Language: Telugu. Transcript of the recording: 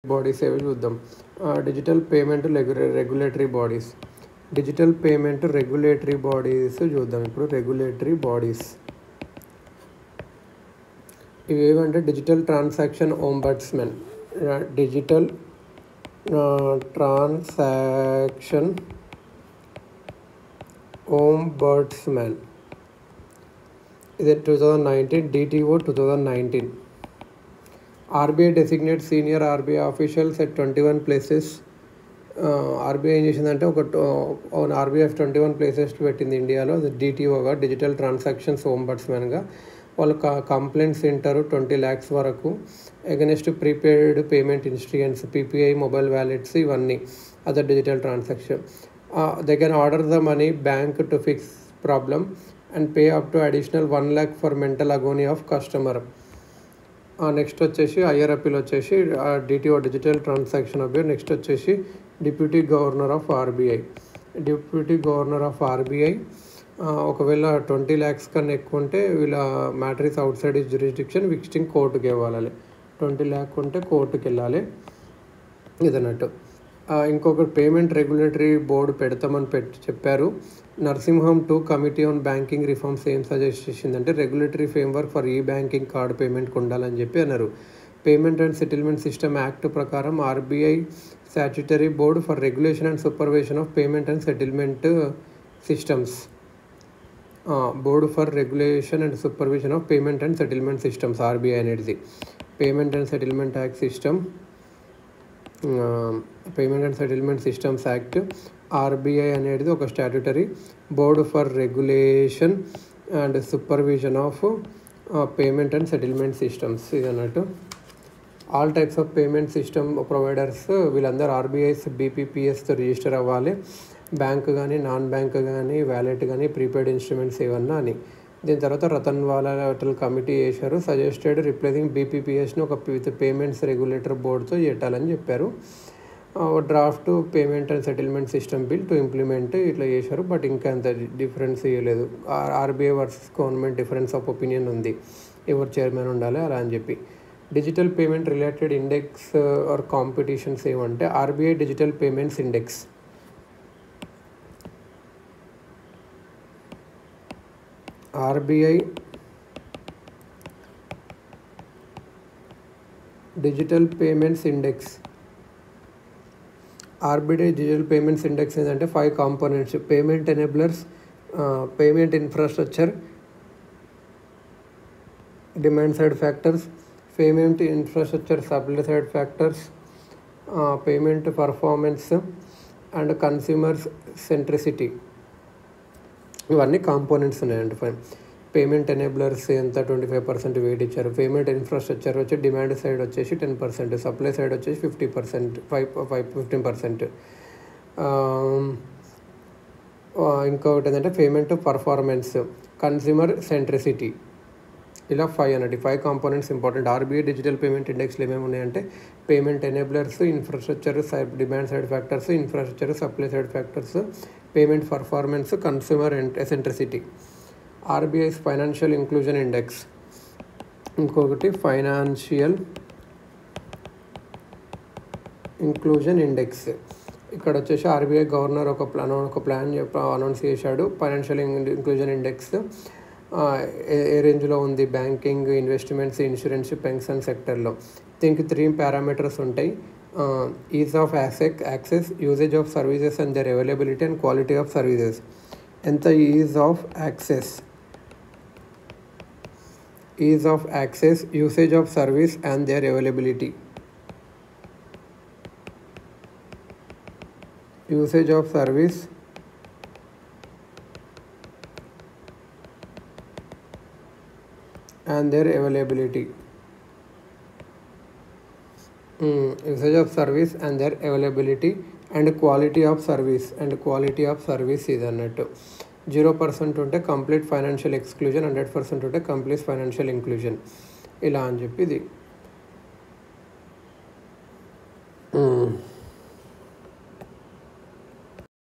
బాడీస్ ఏవి చూద్దాం. Digital payment regulatory bodies. Digital payment regulatory bodies చూద్దాం. ఇప్పుడు రెగ్యులేటరీ బాడీస్ ఇవి ఏమంటే డిజిటల్ ట్రాన్సాక్షన్ ఓంబడ్స్మెన్, డిజిటల్ ట్రాన్సాక్షన్ ఓంబడ్స్మెన్, ఇది 2019 DTO 2019. RBI designates senior RBI officials at 21 places. RBI ఏం చేసిందంటే ఒక RBI 21 ప్లేసెస్ పెట్టింది ఇండియాలో. DTOగా డిజిటల్ ట్రాన్సాక్షన్స్ ఓంబడ్స్మెన్గా. వాళ్ళు కంప్లైంట్స్ వింటారు 20 lakhs వరకు against prepaid payment instruments, PPI, mobile wallets, ఇవన్నీ other digital transaction. They can order the money bank to fix problem and pay up to additional 1 lakh for mental agony of customer. Next వచ్చేసి హయ్యర్ అప్పీల్ వచ్చేసి DTO digital transaction appeal. Next వచ్చేసి deputy governor of RBI. Deputy governor of RBI ఒకవేళ 20 lakhs కన్నా ఎక్కువ ఉంటే వీళ్ళ matters outside his jurisdiction visiting కోర్టుకి ఇవ్వాలి. 20 lakh ఉంటే కోర్టుకి వెళ్ళాలి ఇదన్నట్టు. ఇంకొకటి పేమెంట్ రెగ్యులేటరీ బోర్డు పెడతామని చెప్పారు. Narasimham 2 committee on banking reforms ఏం సజెస్ట్ చేసిందంటే రెగ్యులేటరీ ఫ్రేమ్వర్క్ ఫర్ ఈ బ్యాంకింగ్ కార్డ్ పేమెంట్కి ఉండాలని చెప్పి అన్నారు. Payment and settlement system act ప్రకారం RBI statutory board for regulation and supervision of payment and settlement systems. Board for regulation and supervision of payment and settlement systems RBI అనేది. Payment and settlement act system, payment and settlement systems act. RBI అనేది ఒక statutory board for regulation and supervision of payment and settlement systems ఇది అన్నట్టు. All types of payment system providers వీళ్ళందరూ RBI's BPPSతో రిజిస్టర్ అవ్వాలి. బ్యాంక్ కానీ, నాన్ బ్యాంక్ కానీ, వ్యాలెట్ కానీ, ప్రీపెయిడ్ ఇన్స్ట్రుమెంట్స్ ఏమన్నా అని. దీని తర్వాత రతన్వాలా కమిటీ చేశారు. సజెస్టెడ్ రిప్లేసింగ్ BPPSని ఒక విత్ పేమెంట్స్ రెగ్యులేటర్ బోర్డుతో చేయాలని చెప్పారు. Draft payment and settlement system bill to implement ఇట్లా చేశారు. బట్ ఇంకా అంత డిఫరెన్స్ ఇవ్వలేదు. RBI versus government difference of opinion ఉంది, ఎవరు చైర్మన్ ఉండాలి అలా అని చెప్పి. Digital payment related index or competitions ఏమంటే RBI digital payments index. RBI digital payments index. RBI digital payments index ఏంటంటే 5 components: payment enablers, payment infrastructure, demand side factors, payment infrastructure supply side factors, payment performance and consumer centricity. ఇవన్నీ కాంపోనెంట్స్ ఉన్నాయండి. పేమెంట్ ఎనేబులర్స్ ఎంత 25% వెయిట్ ఇచ్చారు. పేమెంట్ ఇన్ఫ్రాస్ట్రక్చర్ వచ్చి డిమాండ్ సైడ్ వచ్చేసి 10%, సప్లై సైడ్ వచ్చేసి 50%, 15%. ఇంకొకటి ఏంటంటే పేమెంట్ పర్ఫార్మెన్స్, కన్స్యూమర్ సెంట్రిసిటీ. ఇలా 5 అన్నట్టు. 5 components important. RBI digital payment ఇండెక్స్లో ఏమేమి ఉన్నాయంటే payment enablers, infrastructure, demand side factors, infrastructure, supply side factors, payment performance, consumer centricity. RBI's financial inclusion index. ఇంకొకటి ఫైనాన్షియల్ ఇంక్లూజన్ ఇండెక్స్. ఇక్కడ వచ్చేసి RBI గవర్నర్ ఒక ప్లాన్ అనౌన్స్ చేశాడు. ఫైనాన్షియల్ ఇంక్లూజన్ ఇండెక్స్ ఏ రేంజ్లో ఉంది బ్యాంకింగ్, ఇన్వెస్ట్మెంట్స్, ఇన్సూరెన్స్, పెన్షన్ సెక్టర్లో. దీనికి 3 పారామీటర్స్ ఉంటాయి: ease of access, usage of services and their availability and quality of services. ఎంత ease of access, usage of service and their availability. Usage of service and their availability. Usage of service and their availability and quality of service ఇది అన్నట్టు. 0% ఉంటే కంప్లీట్ ఫైనాన్షియల్ ఎక్స్క్లూజన్, 100% ఉంటే కంప్లీట్ ఫైనాన్షియల్ ఇంక్లూజన్ ఇలా అని చెప్పి ఇది.